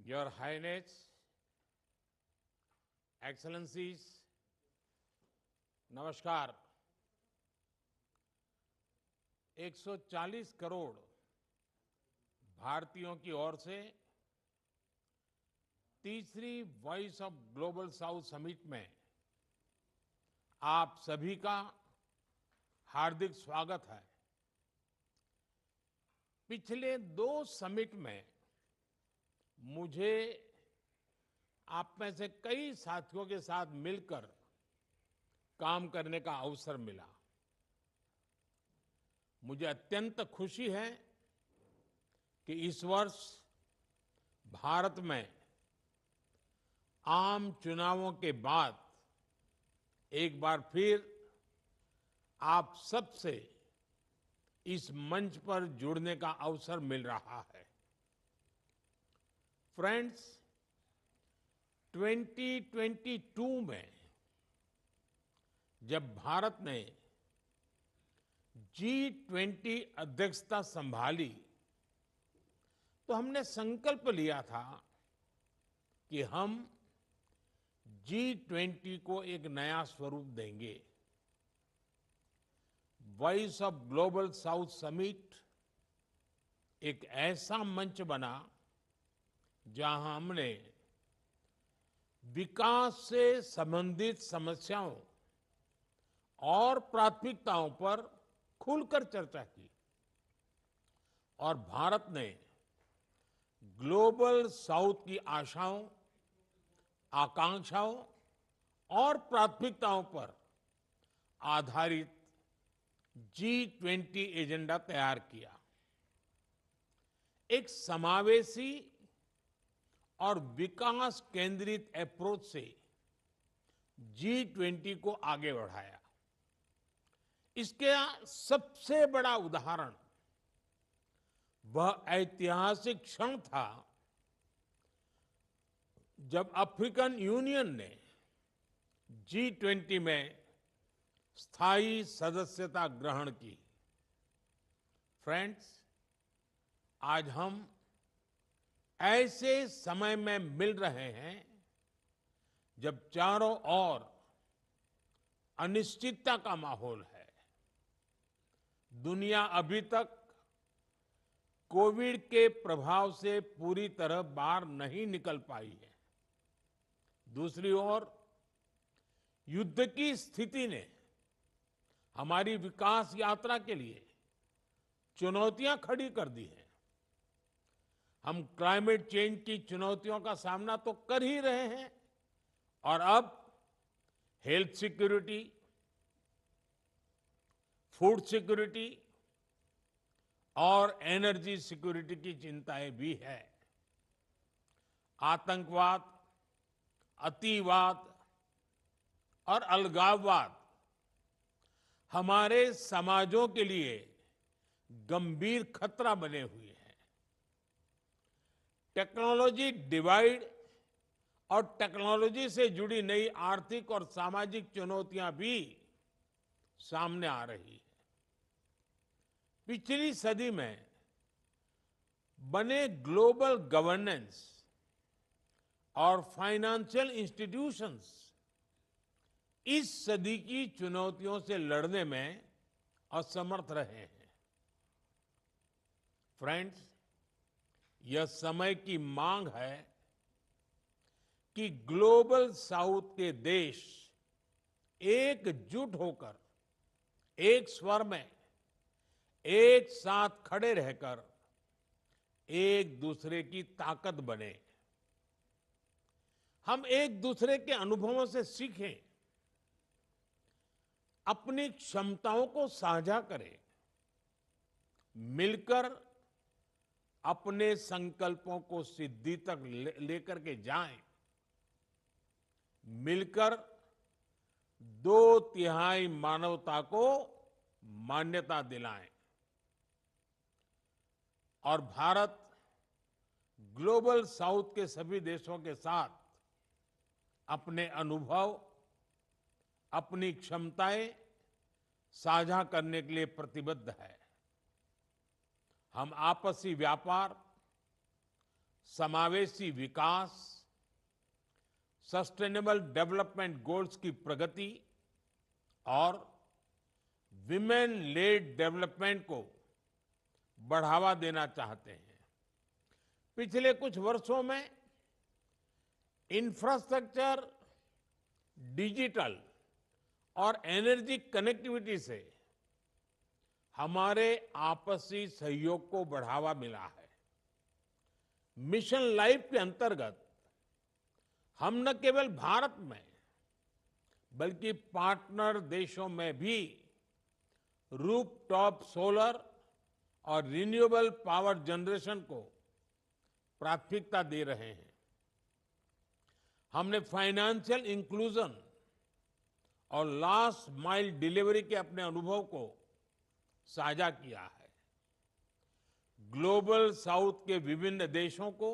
Your Highness, Excellencies, नमस्कार। 140 करोड़ भारतीयों की ओर से तीसरी voice of global south summit में आप सभी का हार्दिक स्वागत है। पिछले 2 समिट में मुझे आप में से कई साथियों के साथ मिलकर काम करने का अवसर मिला। मुझे अत्यंत खुशी है कि इस वर्ष भारत में आम चुनावों के बाद एक बार फिर आप सबसे इस मंच पर जुड़ने का अवसर मिल रहा है। फ्रेंड्स, 2022 में जब भारत ने G20 अध्यक्षता संभाली तो हमने संकल्प लिया था कि हम G20 को एक नया स्वरूप देंगे। Voice of global south summit एक ऐसा मंच बना जहां हमने विकास से संबंधित समस्याओं और प्राथमिकताओं पर खुलकर चर्चा की और भारत ने ग्लोबल साउथ की आशाओं, आकांक्षाओं और प्राथमिकताओं पर आधारित G20 एजेंडा तैयार किया। एक समावेशी और विकास केंद्रित अप्रोच से G20 को आगे बढ़ाया। इसका सबसे बड़ा उदाहरण वह ऐतिहासिक क्षण था जब अफ्रीकन यूनियन ने G20 में स्थायी सदस्यता ग्रहण की। फ्रेंड्स, आज हम ऐसे समय में मिल रहे हैं जब चारों ओर अनिश्चितता का माहौल है। दुनिया अभी तक कोविड के प्रभाव से पूरी तरह बाहर नहीं निकल पाई है। दूसरी ओर युद्ध की स्थिति ने हमारी विकास यात्रा के लिए चुनौतियां खड़ी कर दी हैं। हम क्लाइमेट चेंज की चुनौतियों का सामना तो कर ही रहे हैं और अब हेल्थ सिक्योरिटी, फूड सिक्योरिटी और एनर्जी सिक्योरिटी की चिंताएं भी है। आतंकवाद, अतिवाद और अलगाववाद हमारे समाजों के लिए गंभीर खतरा बने हुए हैं। टेक्नोलॉजी डिवाइड और टेक्नोलॉजी से जुड़ी नई आर्थिक और सामाजिक चुनौतियां भी सामने आ रही है। पिछली सदी में बने ग्लोबल गवर्नेंस और फाइनेंशियल इंस्टीट्यूशंस इस सदी की चुनौतियों से लड़ने में असमर्थ रहे हैं। फ्रेंड्स, यह समय की मांग है कि ग्लोबल साउथ के देश एकजुट होकर, एक स्वर में, एक साथ खड़े रहकर एक दूसरे की ताकत बने। हम एक दूसरे के अनुभवों से सीखें, अपनी क्षमताओं को साझा करें, मिलकर अपने संकल्पों को सिद्धि तक लेकर के जाएं, मिलकर 2/3 मानवता को मान्यता दिलाएं और भारत ग्लोबल साउथ के सभी देशों के साथ अपने अनुभव, अपनी क्षमताएं साझा करने के लिए प्रतिबद्ध है। हम आपसी व्यापार, समावेशी विकास, सस्टेनेबल डेवलपमेंट गोल्स की प्रगति और विमेन लेड डेवलपमेंट को बढ़ावा देना चाहते हैं। पिछले कुछ वर्षों में इंफ्रास्ट्रक्चर, डिजिटल और एनर्जी कनेक्टिविटी से हमारे आपसी सहयोग को बढ़ावा मिला है। मिशन लाइफ के अंतर्गत हम न केवल भारत में बल्कि पार्टनर देशों में भी रूफटॉप सोलर और रिन्यूएबल पावर जनरेशन को प्राथमिकता दे रहे हैं। हमने फाइनेंशियल इंक्लूजन और लास्ट माइल डिलीवरी के अपने अनुभव को साझा किया है। ग्लोबल साउथ के विभिन्न देशों को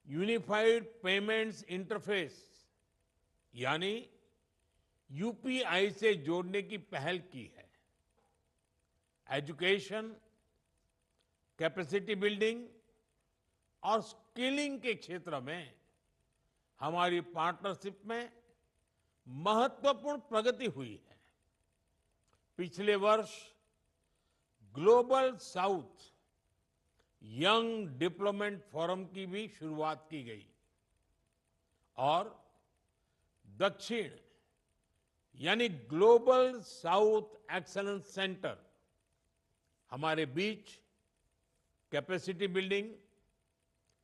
यूनिफाइड पेमेंट्स इंटरफेस यानी यूपीआई से जोड़ने की पहल की है। एजुकेशन, कैपेसिटी बिल्डिंग और स्किलिंग के क्षेत्र में हमारी पार्टनरशिप में महत्वपूर्ण प्रगति हुई है। पिछले वर्ष global south young development forum की भी शुरुआत की गई और दक्षिण यानी ग्लोबल साउथ एक्सीलेंस सेंटर हमारे बीच कैपेसिटी बिल्डिंग,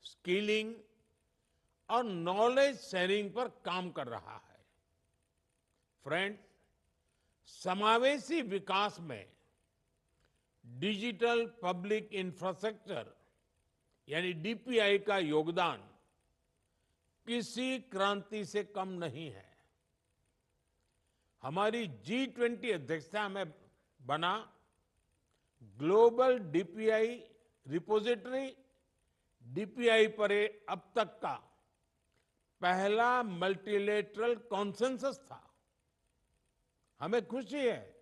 स्किलिंग और नॉलेज शेयरिंग पर काम कर रहा है। फ्रेंड्स, समावेशी विकास में डिजिटल पब्लिक इंफ्रास्ट्रक्चर यानी डीपीआई का योगदान किसी क्रांति से कम नहीं है। हमारी G20 अध्यक्षता में बना ग्लोबल डीपीआई रिपोजिटरी डीपीआई पर अब तक का पहला मल्टीलेटरल कॉन्सेंसस था। हमें खुशी है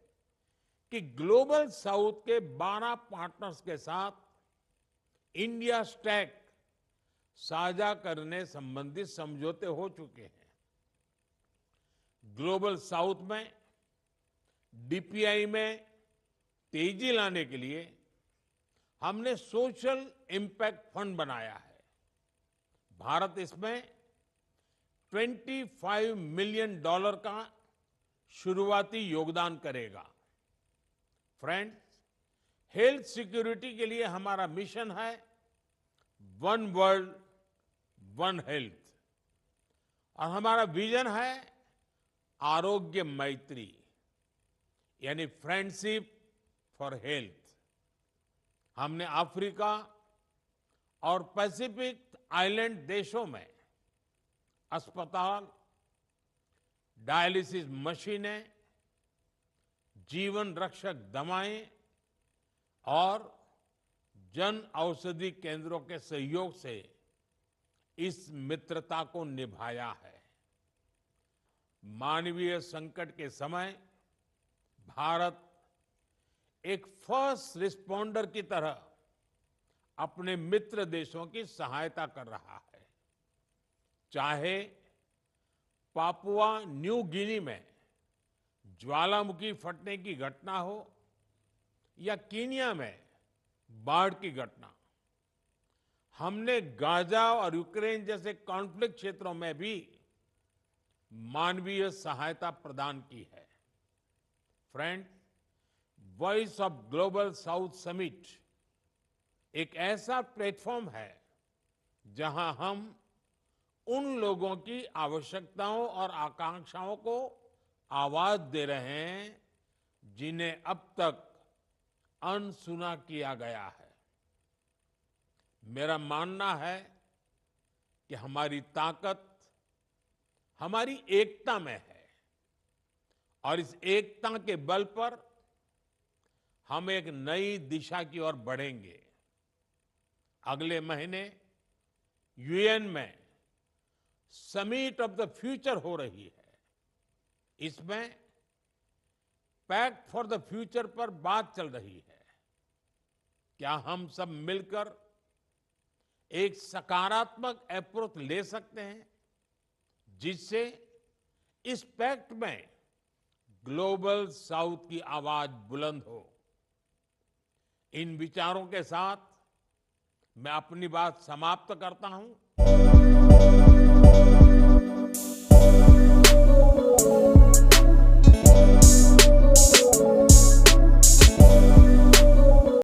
कि ग्लोबल साउथ के 12 पार्टनर्स के साथ इंडिया स्टैक साझा करने संबंधित समझौते हो चुके हैं। ग्लोबल साउथ में डीपीआई में तेजी लाने के लिए हमने सोशल इम्पैक्ट फंड बनाया है। भारत इसमें $25 मिलियन का शुरुआती योगदान करेगा। फ्रेंड्स, हेल्थ सिक्योरिटी के लिए हमारा मिशन है वन वर्ल्ड वन हेल्थ और हमारा विजन है आरोग्य मैत्री यानी फ्रेंडशिप फॉर हेल्थ। हमने अफ्रीका और पैसिफिक आइलैंड देशों में अस्पताल, डायलिसिस मशीनें, जीवन रक्षक दवाएं और जन औषधि केंद्रों के सहयोग से इस मित्रता को निभाया है। मानवीय संकट के समय भारत एक फर्स्ट रिस्पॉन्डर की तरह अपने मित्र देशों की सहायता कर रहा है। चाहे पापुआ न्यू गिनी में ज्वालामुखी फटने की घटना हो या कीनिया में बाढ़ की घटना, हमने गाजा और यूक्रेन जैसे कॉन्फ्लिक्ट क्षेत्रों में भी मानवीय सहायता प्रदान की है। Friends, voice of global south summit एक ऐसा प्लेटफॉर्म है जहां हम उन लोगों की आवश्यकताओं और आकांक्षाओं को आवाज दे रहे हैं जिन्हें अब तक अनसुना किया गया है। मेरा मानना है कि हमारी ताकत हमारी एकता में है और इस एकता के बल पर हम एक नई दिशा की ओर बढ़ेंगे। अगले महीने यूएन में समिट ऑफ द फ्यूचर हो रही है। इसमें पैक्ट फॉर द फ्यूचर पर बात चल रही है। क्या हम सब मिलकर एक सकारात्मक अप्रोच ले सकते हैं जिससे इस पैक्ट में ग्लोबल साउथ की आवाज बुलंद हो। इन विचारों के साथ मैं अपनी बात समाप्त करता हूं।